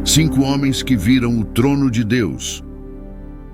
5 homens que viram o trono de Deus.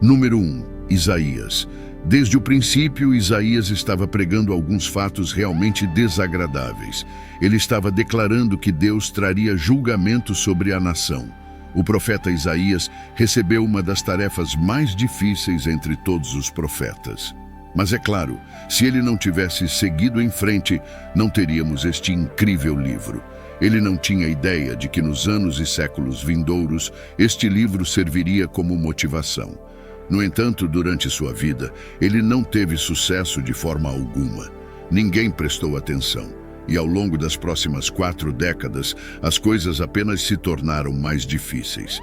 Número 1. Isaías. Desde o princípio, Isaías estava pregando alguns fatos realmente desagradáveis. Ele estava declarando que Deus traria julgamento sobre a nação. O profeta Isaías recebeu uma das tarefas mais difíceis entre todos os profetas. Mas é claro, se ele não tivesse seguido em frente, não teríamos este incrível livro. Ele não tinha ideia de que nos anos e séculos vindouros, este livro serviria como motivação. No entanto, durante sua vida, ele não teve sucesso de forma alguma. Ninguém prestou atenção. E ao longo das próximas 4 décadas, as coisas apenas se tornaram mais difíceis.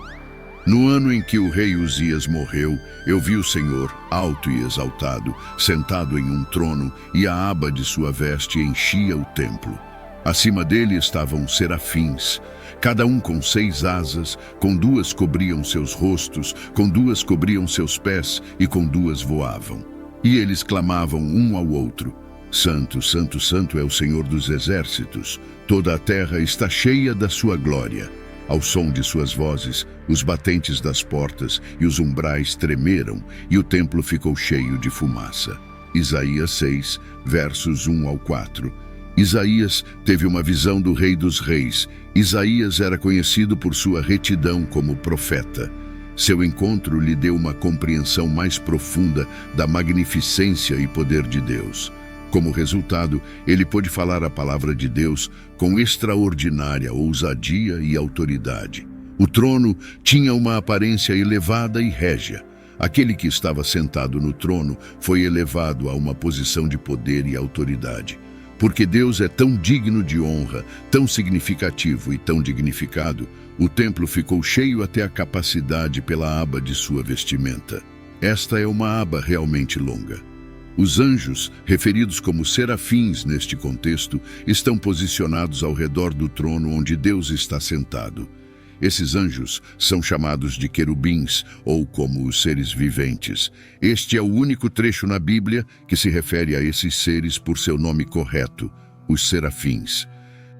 No ano em que o rei Uzias morreu, eu vi o Senhor, alto e exaltado, sentado em um trono, e a aba de sua veste enchia o templo. Acima dele estavam serafins, cada um com 6 asas, com 2 cobriam seus rostos, com 2 cobriam seus pés e com 2 voavam. E eles clamavam um ao outro: Santo, Santo, Santo é o Senhor dos exércitos, toda a terra está cheia da sua glória. Ao som de suas vozes, os batentes das portas e os umbrais tremeram, e o templo ficou cheio de fumaça. Isaías 6, versos 1 ao 4. Isaías teve uma visão do Rei dos Reis. Isaías era conhecido por sua retidão como profeta. Seu encontro lhe deu uma compreensão mais profunda da magnificência e poder de Deus. Como resultado, ele pôde falar a palavra de Deus com extraordinária ousadia e autoridade. O trono tinha uma aparência elevada e régia. Aquele que estava sentado no trono foi elevado a uma posição de poder e autoridade. Porque Deus é tão digno de honra, tão significativo e tão dignificado, o templo ficou cheio até a capacidade pela aba de sua vestimenta. Esta é uma aba realmente longa. Os anjos, referidos como serafins neste contexto, estão posicionados ao redor do trono onde Deus está sentado. Esses anjos são chamados de querubins, ou como os seres viventes. Este é o único trecho na Bíblia que se refere a esses seres por seu nome correto, os serafins.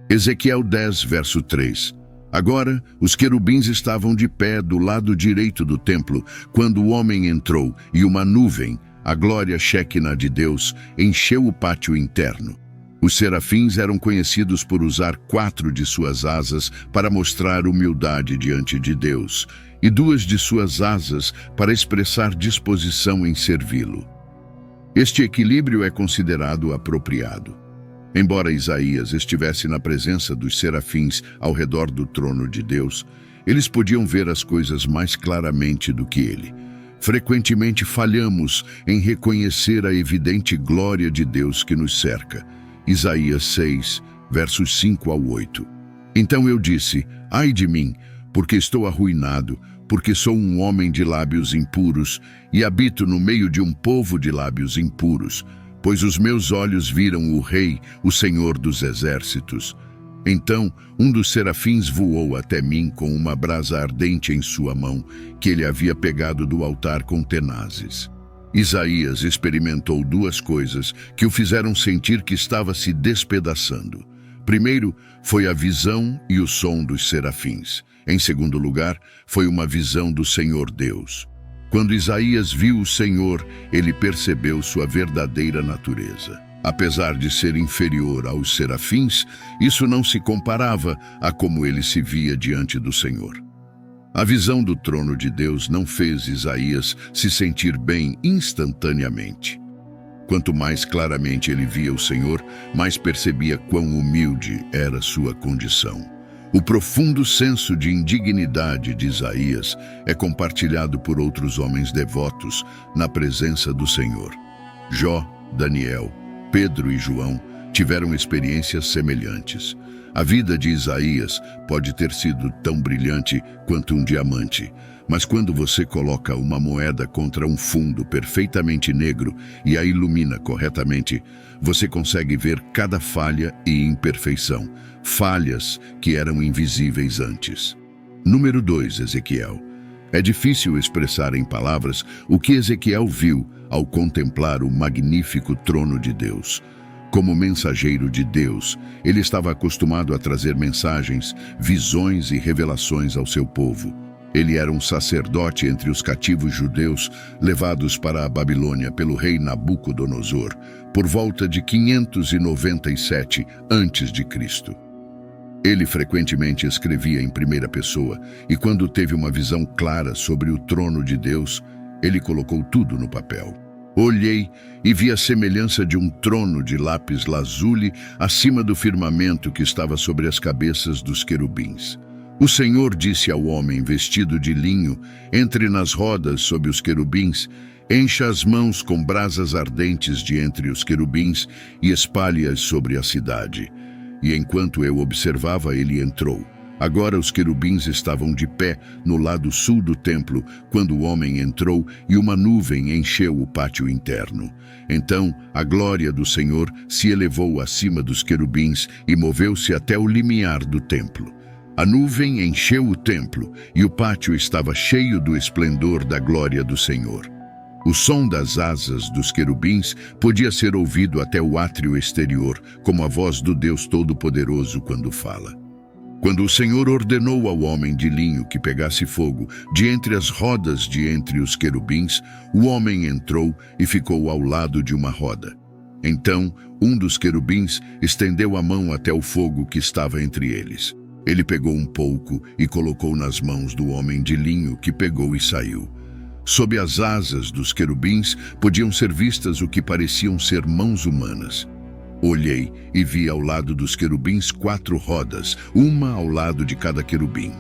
Ezequiel 10, verso 3. Agora, os querubins estavam de pé do lado direito do templo, quando o homem entrou, e uma nuvem, a glória Shekinah de Deus, encheu o pátio interno. Os serafins eram conhecidos por usar 4 de suas asas para mostrar humildade diante de Deus, e 2 de suas asas para expressar disposição em servi-lo. Este equilíbrio é considerado apropriado. Embora Isaías estivesse na presença dos serafins ao redor do trono de Deus, eles podiam ver as coisas mais claramente do que ele. Frequentemente falhamos em reconhecer a evidente glória de Deus que nos cerca. Isaías 6, versos 5 ao 8. Então eu disse: ai de mim, porque estou arruinado, porque sou um homem de lábios impuros e habito no meio de um povo de lábios impuros, pois os meus olhos viram o Rei, o Senhor dos exércitos. Então um dos serafins voou até mim com uma brasa ardente em sua mão, que ele havia pegado do altar com tenazes. Isaías experimentou 2 coisas que o fizeram sentir que estava se despedaçando. Primeiro, foi a visão e o som dos serafins. Em segundo lugar, foi uma visão do Senhor Deus. Quando Isaías viu o Senhor, ele percebeu sua verdadeira natureza. Apesar de ser inferior aos serafins, isso não se comparava a como ele se via diante do Senhor. A visão do trono de Deus não fez Isaías se sentir bem instantaneamente. Quanto mais claramente ele via o Senhor, mais percebia quão humilde era sua condição. O profundo senso de indignidade de Isaías é compartilhado por outros homens devotos na presença do Senhor. Jó, Daniel, Pedro e João tiveram experiências semelhantes. A vida de Isaías pode ter sido tão brilhante quanto um diamante, mas quando você coloca uma moeda contra um fundo perfeitamente negro e a ilumina corretamente, você consegue ver cada falha e imperfeição, falhas que eram invisíveis antes. Número 2, Ezequiel. É difícil expressar em palavras o que Ezequiel viu ao contemplar o magnífico trono de Deus. Como mensageiro de Deus, ele estava acostumado a trazer mensagens, visões e revelações ao seu povo. Ele era um sacerdote entre os cativos judeus levados para a Babilônia pelo rei Nabucodonosor, por volta de 597 a.C. Ele frequentemente escrevia em primeira pessoa, e quando teve uma visão clara sobre o trono de Deus, ele colocou tudo no papel. Olhei e vi a semelhança de um trono de lápis lazuli acima do firmamento que estava sobre as cabeças dos querubins. O Senhor disse ao homem vestido de linho: entre nas rodas sob os querubins, encha as mãos com brasas ardentes de entre os querubins e espalhe-as sobre a cidade. E enquanto eu observava, ele entrou. Agora os querubins estavam de pé no lado sul do templo, quando o homem entrou e uma nuvem encheu o pátio interno. Então a glória do Senhor se elevou acima dos querubins e moveu-se até o limiar do templo. A nuvem encheu o templo e o pátio estava cheio do esplendor da glória do Senhor. O som das asas dos querubins podia ser ouvido até o átrio exterior, como a voz do Deus Todo-Poderoso quando fala. Quando o Senhor ordenou ao homem de linho que pegasse fogo de entre as rodas de entre os querubins, o homem entrou e ficou ao lado de uma roda. Então, um dos querubins estendeu a mão até o fogo que estava entre eles. Ele pegou um pouco e colocou nas mãos do homem de linho, que pegou e saiu. Sob as asas dos querubins podiam ser vistas o que pareciam ser mãos humanas. Olhei e vi ao lado dos querubins 4 rodas, uma ao lado de cada querubim.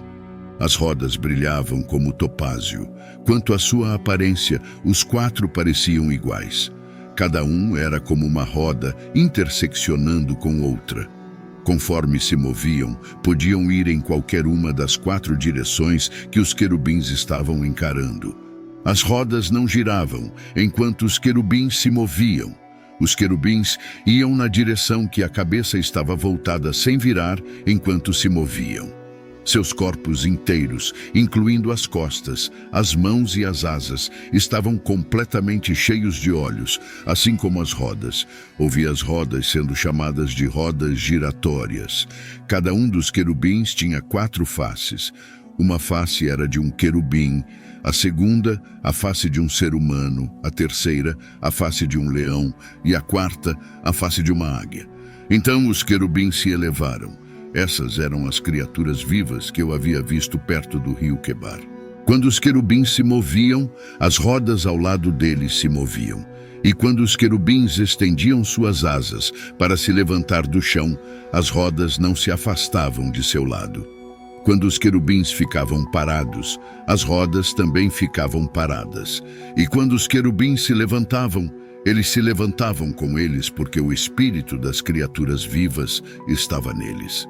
As rodas brilhavam como topázio. Quanto à sua aparência, os 4 pareciam iguais. Cada um era como uma roda interseccionando com outra. Conforme se moviam, podiam ir em qualquer uma das 4 direções que os querubins estavam encarando. As rodas não giravam, enquanto os querubins se moviam. Os querubins iam na direção que a cabeça estava voltada sem virar enquanto se moviam. Seus corpos inteiros, incluindo as costas, as mãos e as asas, estavam completamente cheios de olhos, assim como as rodas. Ouvi as rodas sendo chamadas de rodas giratórias. Cada um dos querubins tinha 4 faces. Uma face era de um querubim, a segunda, a face de um ser humano, a terceira, a face de um leão, e a quarta, a face de uma águia. Então os querubins se elevaram. Essas eram as criaturas vivas que eu havia visto perto do rio Quebar. Quando os querubins se moviam, as rodas ao lado deles se moviam. E quando os querubins estendiam suas asas para se levantar do chão, as rodas não se afastavam de seu lado. Quando os querubins ficavam parados, as rodas também ficavam paradas. E quando os querubins se levantavam, eles se levantavam com eles, porque o espírito das criaturas vivas estava neles.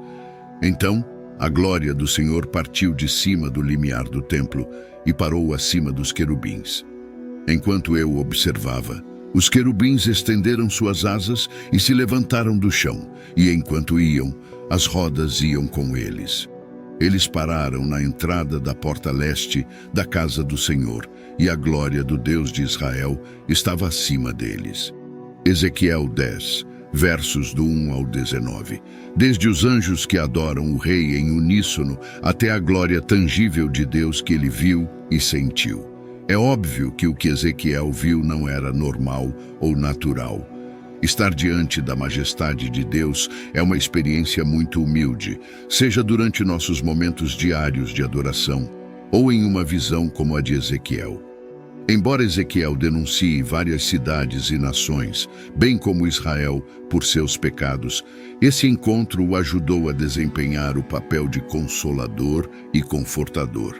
Então, a glória do Senhor partiu de cima do limiar do templo e parou acima dos querubins. Enquanto eu observava, os querubins estenderam suas asas e se levantaram do chão, e enquanto iam, as rodas iam com eles. Eles pararam na entrada da porta leste da casa do Senhor, e a glória do Deus de Israel estava acima deles. Ezequiel 10, versos do 1 ao 19. Desde os anjos que adoram o rei em uníssono até a glória tangível de Deus que ele viu e sentiu. É óbvio que o que Ezequiel viu não era normal ou natural. Estar diante da majestade de Deus é uma experiência muito humilde, seja durante nossos momentos diários de adoração ou em uma visão como a de Ezequiel. Embora Ezequiel denuncie várias cidades e nações, bem como Israel, por seus pecados, esse encontro o ajudou a desempenhar o papel de consolador e confortador.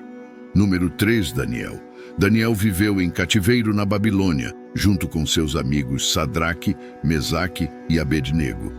Número 3, Daniel. Daniel viveu em cativeiro na Babilônia, junto com seus amigos Sadraque, Mesaque e Abednego.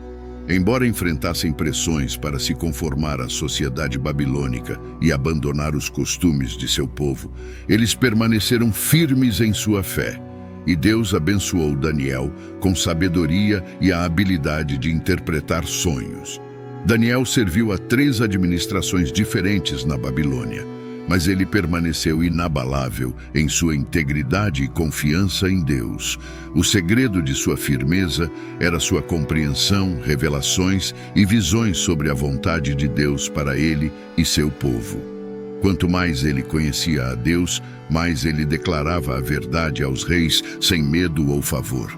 Embora enfrentassem pressões para se conformar à sociedade babilônica e abandonar os costumes de seu povo, eles permaneceram firmes em sua fé. E Deus abençoou Daniel com sabedoria e a habilidade de interpretar sonhos. Daniel serviu a 3 administrações diferentes na Babilônia. mas ele permaneceu inabalável em sua integridade e confiança em Deus. O segredo de sua firmeza era sua compreensão, revelações e visões sobre a vontade de Deus para ele e seu povo. Quanto mais ele conhecia a Deus, mais ele declarava a verdade aos reis sem medo ou favor.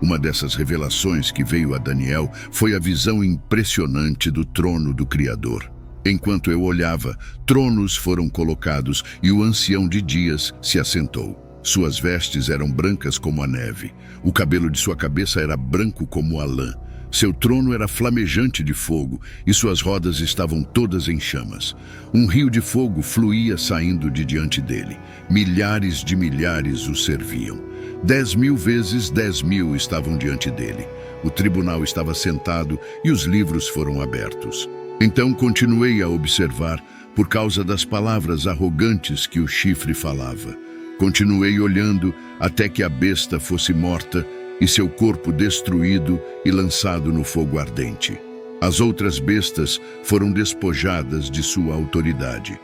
Uma dessas revelações que veio a Daniel foi a visão impressionante do trono do Criador. Enquanto eu olhava, tronos foram colocados e o ancião de dias se assentou. Suas vestes eram brancas como a neve. O cabelo de sua cabeça era branco como a lã. Seu trono era flamejante de fogo e suas rodas estavam todas em chamas. Um rio de fogo fluía saindo de diante dele. Milhares de milhares o serviam. 10.000 vezes 10.000 estavam diante dele. O tribunal estava sentado e os livros foram abertos. Então continuei a observar por causa das palavras arrogantes que o chifre falava. Continuei olhando até que a besta fosse morta e seu corpo destruído e lançado no fogo ardente. As outras bestas foram despojadas de sua autoridade,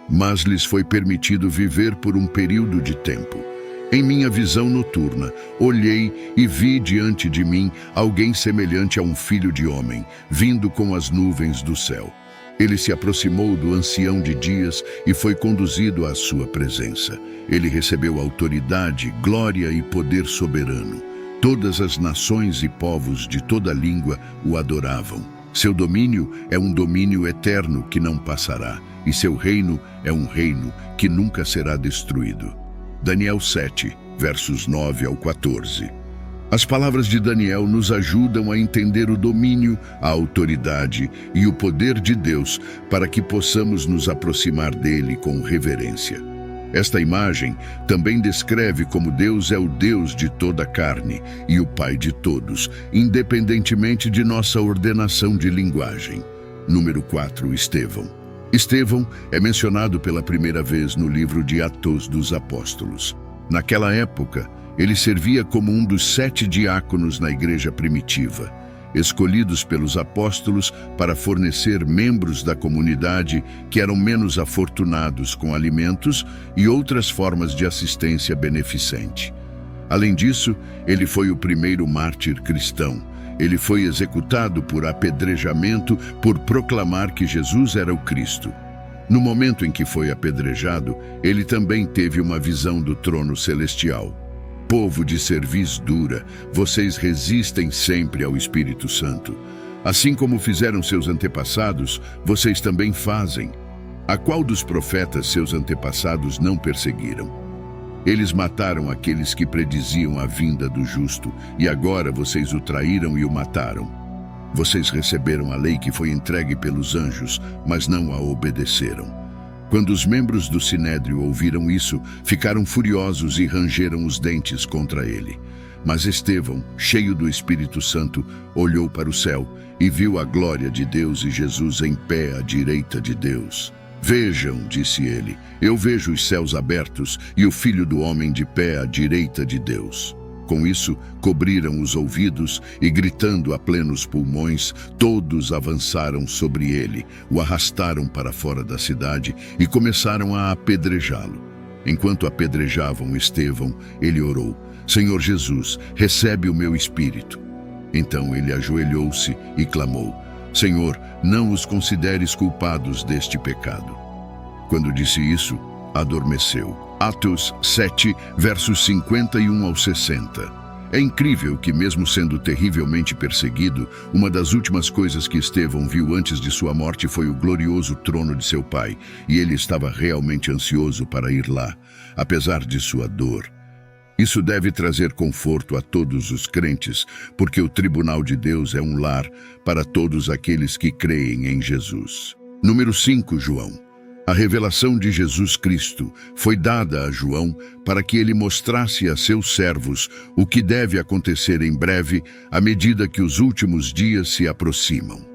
mas lhes foi permitido viver por um período de tempo. Em minha visão noturna, olhei e vi diante de mim alguém semelhante a um filho de homem, vindo com as nuvens do céu. Ele se aproximou do ancião de dias e foi conduzido à sua presença. Ele recebeu autoridade, glória e poder soberano. Todas as nações e povos de toda língua o adoravam. Seu domínio é um domínio eterno que não passará, e seu reino é um reino que nunca será destruído. Daniel 7, versos 9 ao 14. As palavras de Daniel nos ajudam a entender o domínio, a autoridade e o poder de Deus para que possamos nos aproximar dele com reverência. Esta imagem também descreve como Deus é o Deus de toda a carne e o Pai de todos, independentemente de nossa ordenação de linguagem. Número 4, Estevão. Estevão é mencionado pela primeira vez no livro de Atos dos Apóstolos. Naquela época, ele servia como um dos 7 diáconos na igreja primitiva, escolhidos pelos apóstolos para fornecer membros da comunidade que eram menos afortunados com alimentos e outras formas de assistência beneficente. Além disso, ele foi o primeiro mártir cristão. Ele foi executado por apedrejamento por proclamar que Jesus era o Cristo. No momento em que foi apedrejado, ele também teve uma visão do trono celestial. Povo de cerviz dura, vocês resistem sempre ao Espírito Santo. Assim como fizeram seus antepassados, vocês também fazem. A qual dos profetas seus antepassados não perseguiram? Eles mataram aqueles que prediziam a vinda do justo, e agora vocês o traíram e o mataram. Vocês receberam a lei que foi entregue pelos anjos, mas não a obedeceram. Quando os membros do Sinédrio ouviram isso, ficaram furiosos e rangeram os dentes contra ele. Mas Estevão, cheio do Espírito Santo, olhou para o céu e viu a glória de Deus e Jesus em pé à direita de Deus. Vejam, disse ele, eu vejo os céus abertos e o Filho do Homem de pé à direita de Deus. Com isso, cobriram os ouvidos e, gritando a plenos pulmões, todos avançaram sobre ele, o arrastaram para fora da cidade e começaram a apedrejá-lo. Enquanto apedrejavam Estevão, ele orou, Senhor Jesus, recebe o meu espírito. Então ele ajoelhou-se e clamou, Senhor, não os consideres culpados deste pecado. Quando disse isso, adormeceu. Atos 7, versos 51 ao 60. É incrível que, mesmo sendo terrivelmente perseguido, uma das últimas coisas que Estevão viu antes de sua morte foi o glorioso trono de seu pai, e ele estava realmente ansioso para ir lá, apesar de sua dor. Isso deve trazer conforto a todos os crentes, porque o tribunal de Deus é um lar para todos aqueles que creem em Jesus. Número 5, João. A revelação de Jesus Cristo foi dada a João para que ele mostrasse a seus servos o que deve acontecer em breve à medida que os últimos dias se aproximam.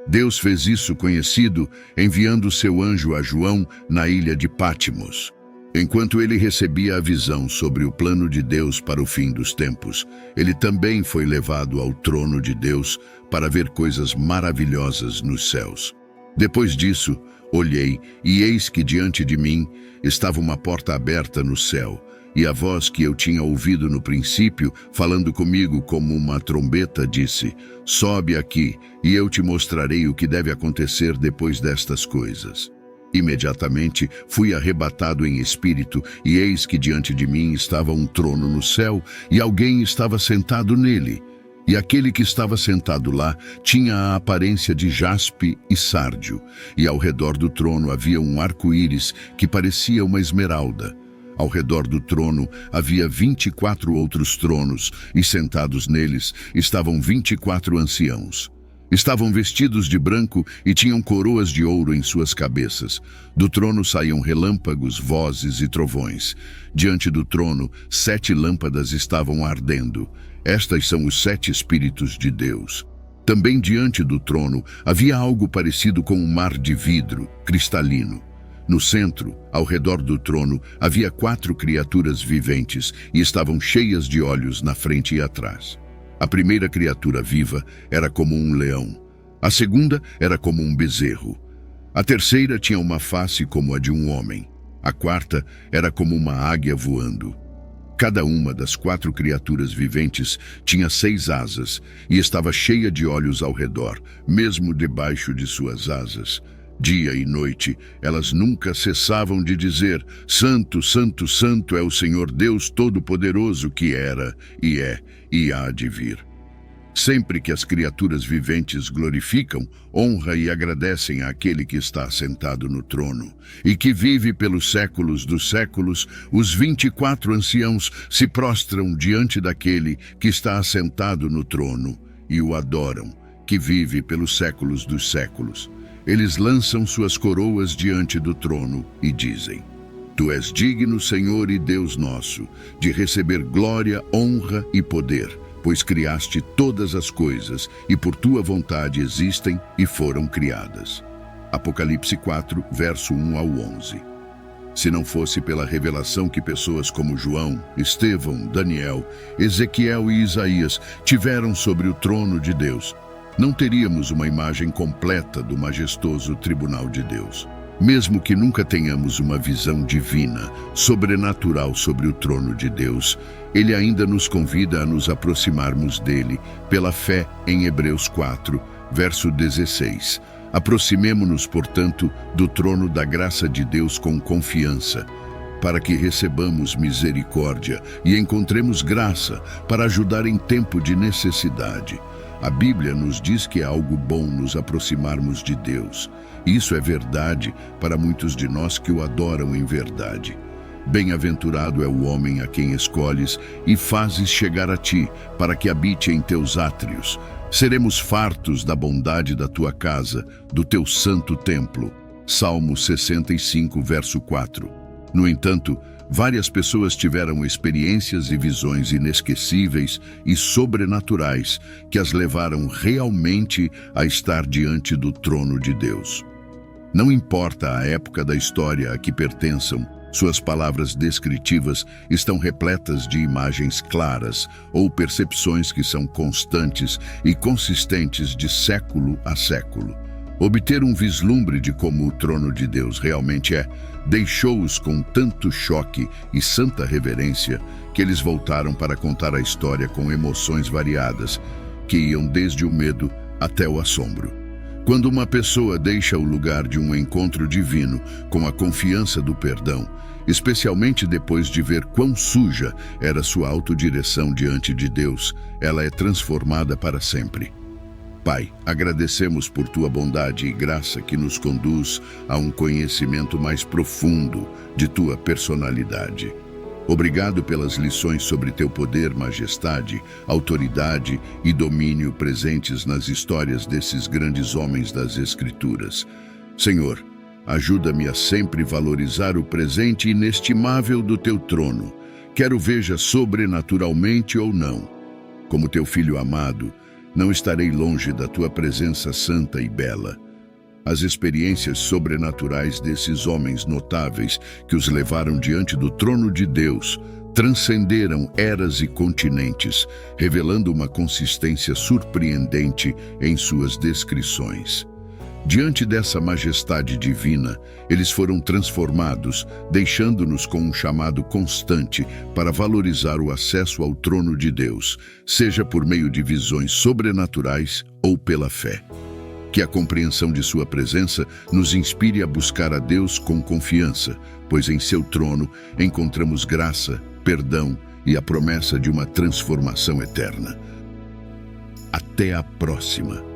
Deus fez isso conhecido enviando seu anjo a João na ilha de Pátimos. Enquanto ele recebia a visão sobre o plano de Deus para o fim dos tempos, ele também foi levado ao trono de Deus para ver coisas maravilhosas nos céus. Depois disso, olhei, e eis que diante de mim estava uma porta aberta no céu, e a voz que eu tinha ouvido no princípio, falando comigo como uma trombeta, disse: sobe aqui, e eu te mostrarei o que deve acontecer depois destas coisas. Imediatamente fui arrebatado em espírito, e eis que diante de mim estava um trono no céu, e alguém estava sentado nele. E aquele que estava sentado lá tinha a aparência de jaspe e sárdio, e ao redor do trono havia um arco-íris que parecia uma esmeralda. Ao redor do trono havia 24 outros tronos, e sentados neles estavam 24 anciãos. Estavam vestidos de branco e tinham coroas de ouro em suas cabeças. Do trono saíam relâmpagos, vozes e trovões. Diante do trono, 7 lâmpadas estavam ardendo. Estas são os 7 Espíritos de Deus. Também diante do trono havia algo parecido com um mar de vidro, cristalino. No centro, ao redor do trono, havia 4 criaturas viventes e estavam cheias de olhos na frente e atrás. A primeira criatura viva era como um leão. A segunda era como um bezerro. A terceira tinha uma face como a de um homem. A quarta era como uma águia voando. Cada uma das 4 criaturas viventes tinha 6 asas e estava cheia de olhos ao redor, mesmo debaixo de suas asas. Dia e noite, elas nunca cessavam de dizer: Santo, Santo, Santo é o Senhor Deus Todo-Poderoso, que era, e é, e há de vir. Sempre que as criaturas viventes glorificam, honram e agradecem àquele que está sentado no trono e que vive pelos séculos dos séculos, os 24 anciãos se prostram diante daquele que está assentado no trono e o adoram, que vive pelos séculos dos séculos. Eles lançam suas coroas diante do trono e dizem: Tu és digno, Senhor e Deus nosso, de receber glória, honra e poder, pois criaste todas as coisas e por tua vontade existem e foram criadas. Apocalipse 4, verso 1 ao 11. Se não fosse pela revelação que pessoas como João, Estevão, Daniel, Ezequiel e Isaías tiveram sobre o trono de Deus, não teríamos uma imagem completa do majestoso tribunal de Deus. Mesmo que nunca tenhamos uma visão divina, sobrenatural sobre o trono de Deus, Ele ainda nos convida a nos aproximarmos dele pela fé em Hebreus 4, verso 16. Aproximemo-nos, portanto, do trono da graça de Deus com confiança, para que recebamos misericórdia e encontremos graça para ajudar em tempo de necessidade. A Bíblia nos diz que é algo bom nos aproximarmos de Deus. Isso é verdade para muitos de nós que o adoram em verdade. Bem-aventurado é o homem a quem escolhes e fazes chegar a ti, para que habite em teus átrios. Seremos fartos da bondade da tua casa, do teu santo templo. Salmo 65, verso 4. No entanto, várias pessoas tiveram experiências e visões inesquecíveis e sobrenaturais que as levaram realmente a estar diante do trono de Deus. Não importa a época da história a que pertençam, suas palavras descritivas estão repletas de imagens claras ou percepções que são constantes e consistentes de século a século. Obter um vislumbre de como o trono de Deus realmente é, deixou-os com tanto choque e santa reverência que eles voltaram para contar a história com emoções variadas, que iam desde o medo até o assombro. Quando uma pessoa deixa o lugar de um encontro divino com a confiança do perdão, especialmente depois de ver quão suja era sua autodireção diante de Deus, ela é transformada para sempre. Pai, agradecemos por tua bondade e graça que nos conduz a um conhecimento mais profundo de tua personalidade. Obrigado pelas lições sobre teu poder, majestade, autoridade e domínio presentes nas histórias desses grandes homens das Escrituras. Senhor, ajuda-me a sempre valorizar o presente inestimável do teu trono, quer o veja sobrenaturalmente ou não. Como teu filho amado, não estarei longe da tua presença santa e bela. As experiências sobrenaturais desses homens notáveis que os levaram diante do trono de Deus transcenderam eras e continentes, revelando uma consistência surpreendente em suas descrições. Diante dessa majestade divina, eles foram transformados, deixando-nos com um chamado constante para valorizar o acesso ao trono de Deus, seja por meio de visões sobrenaturais ou pela fé. Que a compreensão de sua presença nos inspire a buscar a Deus com confiança, pois em seu trono encontramos graça, perdão e a promessa de uma transformação eterna. Até a próxima!